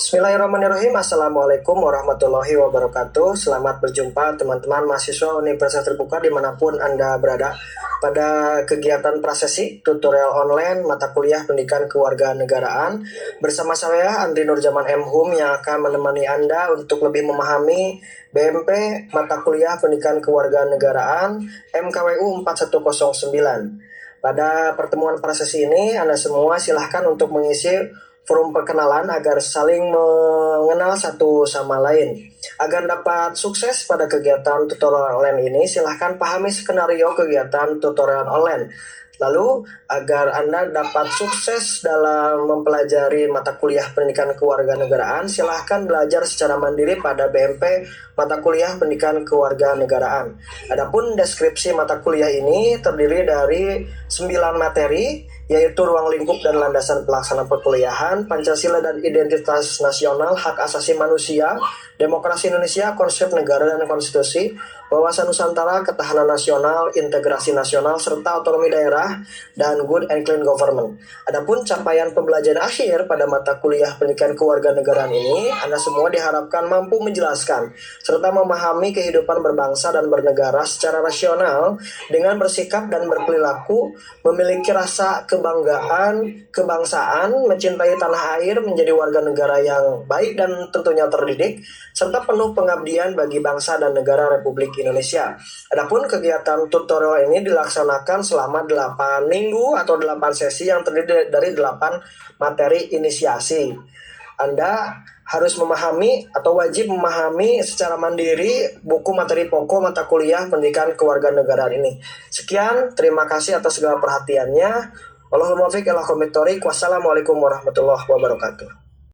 Bismillahirrahmanirrahim. Assalamualaikum warahmatullahi wabarakatuh. Selamat berjumpa teman-teman mahasiswa Universitas Terbuka dimanapun Anda berada. Pada kegiatan prasesi tutorial online mata kuliah pendidikan kewarganegaraan bersama saya Andri Nurjaman M. Hum yang akan menemani Anda untuk lebih memahami BMP mata kuliah pendidikan kewarganegaraan MKWU 4109. Pada pertemuan prasesi ini Anda semua silahkan untuk mengisi forum perkenalan agar saling mengenal satu sama lain. Agar dapat sukses pada kegiatan tutorial online ini, silahkan pahami skenario kegiatan tutorial online. Lalu, agar Anda dapat sukses dalam mempelajari mata kuliah pendidikan kewarganegaraan, silahkan belajar secara mandiri pada BMP mata kuliah pendidikan kewarganegaraan. Adapun deskripsi mata kuliah ini terdiri dari 9 materi, yaitu ruang lingkup dan landasan pelaksanaan perkuliahan, Pancasila dan identitas nasional, hak asasi manusia, demokrasi Indonesia, konsep negara dan konstitusi, wawasan Nusantara, ketahanan nasional, integrasi nasional, serta otonomi daerah, dan good and clean government. Adapun capaian pembelajaran akhir pada mata kuliah pendidikan kewarganegaraan ini, Anda semua diharapkan mampu menjelaskan, serta memahami kehidupan berbangsa dan bernegara secara rasional, dengan bersikap dan berperilaku, memiliki rasa kebanggaan, kebangsaan, mencintai tanah air, menjadi warga negara yang baik dan tentunya terdidik, serta penuh pengabdian bagi bangsa dan negara Republik Indonesia. Adapun kegiatan tutorial ini dilaksanakan selama 8 minggu atau 8 sesi yang terdiri dari 8 materi inisiasi. Anda harus memahami atau wajib memahami secara mandiri buku materi pokok mata kuliah pendidikan kewarganegaraan ini. Sekian, terima kasih atas segala perhatiannya. Wassalamualaikum warahmatullahi wabarakatuh.